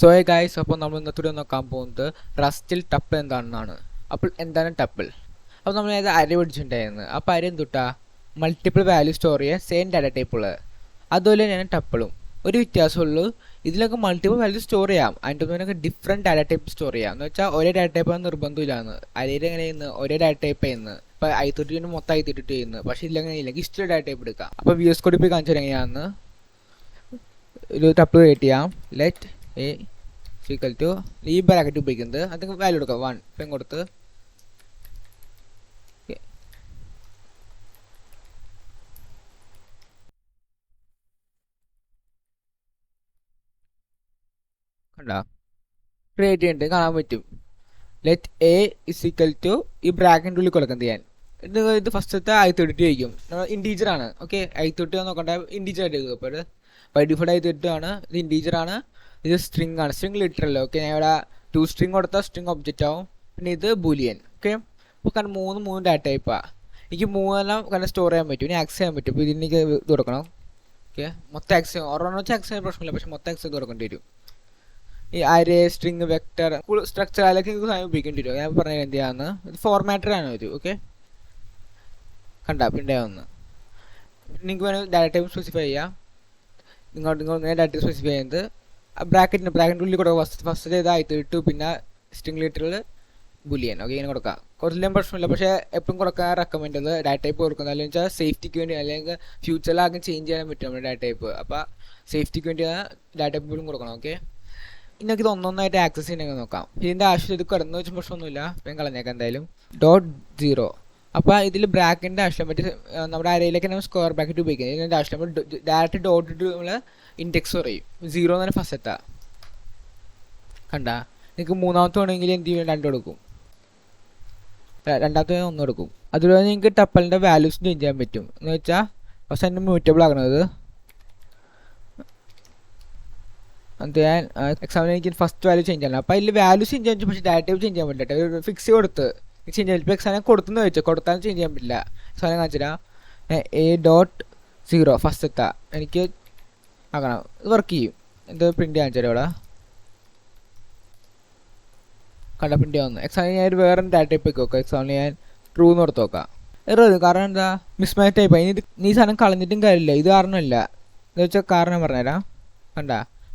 So guys, അപ്പോൾ നമ്മൾ ഇന്നത്തെ നോക്കാൻ പോകുന്നത് റസ്റ്റിൽ ടപ്പിൾ എന്താണെന്നാണ്. അപ്പോൾ എന്താണ് ടപ്പിൾ? അപ്പോൾ നമ്മൾ ഏത് അര പിടിച്ചിട്ടുണ്ടായിരുന്നു. അപ്പോൾ അര എന്തുട്ടാ മൾട്ടിപ്പിൾ വാല്യൂ സ്റ്റോർ ചെയ്യാൻ സെയിം ഡാറ്റ ടൈപ്പുകൾ. അതുപോലെ തന്നെയാണ് ടപ്പിളും. ഒരു വ്യത്യാസമുള്ളൂ, ഇതിലൊക്കെ മൾട്ടിപ്പിൾ വാല്യൂ സ്റ്റോർ ചെയ്യാം, അതിൻ്റെ ഒന്നിനൊക്കെ ഡിഫറെൻറ്റ് ഡാറ്റ ടൈപ്പ് സ്റ്റോർ ചെയ്യാം. എന്ന് വെച്ചാൽ ഒരേ ഡാറ്റ ടൈപ്പ് നിർബന്ധമില്ലാന്ന്. അരയിൽ എങ്ങനെയെന്ന് ഒരേ ഡാറ്റ ടൈപ്പ് ചെയ്യുന്നത്. ഇപ്പോൾ i32 മൊത്തം i32 ചെയ്യുന്നത്, പക്ഷേ ഇതിലെങ്ങനെയില്ലെങ്കിൽ ഇഷ്ടം ഡാറ്റ ടൈപ്പ് എടുക്കാം. അപ്പോൾ VS Code ഇപ്പോൾ കാണിച്ചാൽ എങ്ങനെയാണെന്ന് ഒരു ടപ്പിൾ ക്രിയേറ്റ് ചെയ്യാം. ലെറ്റ് എ ഈക്വൽ ടു ഈ ബ്രാക്കറ്റ് ഉപയോഗിക്കുന്നത് അത് വാല്യൂ കൊടുക്കാം 1 ഇപ്പം കൊടുത്ത് കണ്ടോ ക്രിയേറ്റ് ചെയ്തിട്ട് കാണാൻ പറ്റും. Let a is equal to ഈ ബ്രാക്കറ്റിൻ്റെ ഉള്ളിൽ കൊടുക്കുന്നത് ഞാൻ ഇത് ഫസ്റ്റത്തെ i32 ചോദിക്കും. ഇൻറ്റീജർ ആണ്. ഓക്കെ, i32 നോക്കണ്ട, ഇൻറ്റീജർ ആയിട്ട് എടുക്കും. അപ്പോൾ ബൈ ഡിഫോൾട്ട് i32 ആണ്. ഇത് ഇൻറ്റീജർ ആണ്. ഇത് സ്ട്രിങ് ആണ്, സ്ട്രിങ് ലിറ്ററൽ. ഓക്കെ, ഞാൻ ഇവിടെ 2 സ്ട്രിങ് കൊടുത്താൽ സ്ട്രിങ് ഒബ്ജക്റ്റ് ആവും. പിന്നെ ഇത് ബൂലിയൻ. ഓക്കെ, അപ്പോൾ കാരണം മൂന്ന് ഡാറ്റ ടൈപ്പാണ്. എനിക്ക് മൂന്നെല്ലാം കാരണം സ്റ്റോർ ചെയ്യാൻ പറ്റും, ഇനി ആക്സസ് ചെയ്യാൻ പറ്റും. അപ്പോൾ ഇതിനെനിക്ക് ഇത് കൊടുക്കണം. ഓക്കെ, മൊത്തം ആക്സസ് ഒരെണ്ണം വെച്ചാൽ ആക്സസ് ചെയ്യാൻ പ്രശ്നമില്ല, പക്ഷേ മൊത്തം ആക്സസ് കൊടുക്കേണ്ടി വരും. ഈ അരേ സ്ട്രിങ് വെക്ടർ സ്ട്രക്ചർ അതിലൊക്കെ നിങ്ങൾക്ക് സാധനം ഉപയോഗിക്കേണ്ടി വരും. ഞാൻ പറഞ്ഞത് എന്ത് ചെയ്യാമെന്ന്. ഇത് ഫോർമാറ്ററാണ് ഒരു. ഓക്കെ, കണ്ട പിന്നെ ഒന്ന് നിങ്ങൾക്ക് വേണമെങ്കിൽ ഡാറ്റ ടൈപ്പ് സ്പെസിഫൈ ചെയ്യാം. നിങ്ങൾ ഡാറ്റ സ്പെസിഫൈ ചെയ്യുന്നത് ബ്രാക്കറ്റിൻ്റെ ഉള്ളിൽ കൊടുക്കുക. ഫസ്റ്റ് ചെയ്ത് i32 പിന്നെ സ്ട്രിംഗ് ലിറ്ററിൽ ബുലിയൻ. ഓക്കെ, ഇങ്ങനെ കൊടുക്കുക. കുറച്ചിലും പ്രശ്നമില്ല, പക്ഷേ എപ്പോഴും കൊടുക്കാൻ റെക്കമെൻഡ് ചെയ്ത് ഡാറ്റ ടൈപ്പ് കൊടുക്കുന്നത്. അല്ലെങ്കിൽ വെച്ചാൽ സേഫ്റ്റിക്ക് വേണ്ടി, അല്ലെങ്കിൽ ഫ്യൂച്ചറിൽ ആദ്യം ചേഞ്ച് ചെയ്യാൻ പറ്റും നമ്മുടെ ഡാറ്റ ടൈപ്പ്. അപ്പോൾ സേഫ്റ്റിക്ക് വേണ്ടി ഡാറ്റ ടൈപ്പ് പോലും കൊടുക്കണം. ഓക്കെ, ഇന്നൊക്കെ ഇത് ഒന്നൊന്നായിട്ട് ആക്സസ് ചെയ്യണമെങ്കിൽ നോക്കാം. ഇതിൻ്റെ ആവശ്യം ഇത് കിടന്നു വെച്ചാൽ പ്രശ്നമൊന്നുമില്ല, ഇപ്പം കളഞ്ഞേക്കാം എന്തായാലും. .0 അപ്പോൾ ഇതിൽ ബ്രാക്കറ്റിൻ്റെ ആവശ്യം പറ്റി നമ്മുടെ അരയിലേക്ക് നമ്മൾ സ്ക്വയർ ബ്രാക്കറ്റ് ഉപയോഗിക്കുന്നത്. ഇതിൻ്റെ ആവശ്യം നമ്മൾ ഡയറക്റ്റ് ഡോട്ട് ഇട്ട് നമ്മൾ ഇൻഡെക്സ് പറയും. 0 എന്ന് തന്നെ ഫസ്റ്റ് എത്താം. കണ്ട, നിങ്ങൾക്ക് മൂന്നാമത്തെ വേണമെങ്കിൽ എന്ത് ചെയ്യും, 2 കൊടുക്കും. രണ്ടാമത്തെ 1 കൊടുക്കും. അതുപോലെ നിങ്ങൾക്ക് ടപ്പലിൻ്റെ വാല്യൂസ് ചേഞ്ച് ചെയ്യാൻ പറ്റും. എന്ന് വെച്ചാൽ ഫസ്റ്റ് അതിൻ്റെ മ്യൂറ്റബിൾ ആക്കണത്. അത് ഞാൻ എക്സാമ്പിൾ എനിക്ക് ഫസ്റ്റ് വാല്യൂ ചേഞ്ച് ചെയ്യണം. അപ്പോൾ അതിൽ വാല്യൂ ചേഞ്ച് ചെയ്യാൻ പറ്റും, പക്ഷേ ഡാറ്റ ചേഞ്ച് ചെയ്യാൻ പറ്റില്ല. ഒരു ഫിക്സ് കൊടുത്ത് ചേഞ്ച് ചെയ്യാൻ പറ്റും. ഇപ്പോൾ എക്സാം കൊടുത്തെന്ന് വെച്ചാൽ കൊടുത്താൽ ചേഞ്ച് ചെയ്യാൻ പറ്റില്ല. സാധനം കാണിച്ചാൽ A.0 ഫസ്റ്റ് എത്താം എനിക്ക് ആക്കണം. ഇത് വർക്ക് ചെയ്യും. എന്ത് പ്രിൻ്റ് കാണിച്ചാൽ ഇവിടെ കണ്ട പ്രിൻ്റ് ആവുന്നു. എക്സാമ്പിൾ ഞാൻ വേറെ ഡാറ്റ ടൈപ്പ് വെക്കാം. എക്സാമ്പിൾ ഞാൻ ട്രൂ എന്ന് കൊടുത്ത് നോക്കാം. എറർ. കാരണം എന്താ, മിസ്മാച്ച് ടൈപ്പ്. ഇനി നീ സാധനം കളഞ്ഞിട്ടും കാര്യമില്ല. ഇത് കാരണമല്ല. എന്ന് വെച്ചാൽ കാരണം പറഞ്ഞുതരാം. കണ്ട,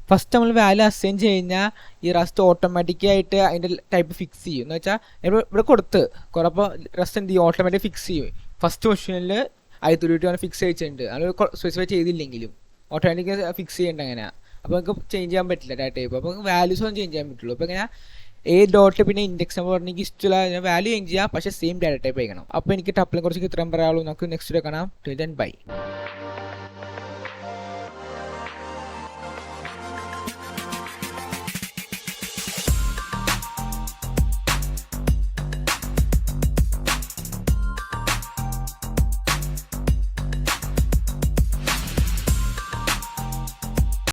ഫസ്റ്റ് നമ്മൾ വാല്യൂ അസൈൻ ചെയ്ത് കഴിഞ്ഞാൽ ഈ റസ്റ്റ് ഓട്ടോമാറ്റിക്കായിട്ട് അതിൻ്റെ ടൈപ്പ് ഫിക്സ് ചെയ്യും. എന്ന് വെച്ചാൽ ഇവിടെ കൊടുത്ത് കുറപ്പോൾ റസ്റ്റ് എന്ത് ചെയ്യും, ഓട്ടോമാറ്റിക് ഫിക്സ് ചെയ്യും. ഫസ്റ്റ് ക്വസ്റ്റ്യനിൽ i32 ഫിക്സ് ചെയ്തിട്ടുണ്ട്. അത് സ്പെസിഫൈ ചെയ്തില്ലെങ്കിലും ഓട്ടോമാറ്റിക് ഫിക്സ് ചെയ്യേണ്ട അങ്ങനെയാണ്. അപ്പോൾ നമുക്ക് ചേഞ്ച് ചെയ്യാൻ പറ്റില്ല ഡാറ്റ ടൈപ്പ്. അപ്പോൾ വാല്യൂസ് ഒന്നും ചേഞ്ച് ചെയ്യാൻ പറ്റുള്ളൂ. അപ്പോൾ ഇങ്ങനെ A. പിന്നെ ഇൻഡെക്സ് നമ്പർ പറഞ്ഞെങ്കിൽ ഇഷ്ടമുള്ള വാല്യൂ ചേഞ്ച് ചെയ്യാം, പക്ഷേ സെയിം ഡാറ്റ ടൈപ്പ് ആയിരിക്കണം. അപ്പോൾ എനിക്ക് ടപ്പിളിനെ കുറിച്ച് ഇത്രയും പറയാനുള്ളൂ. നമുക്ക് നെക്സ്റ്റ് കാണാം. ബൈ.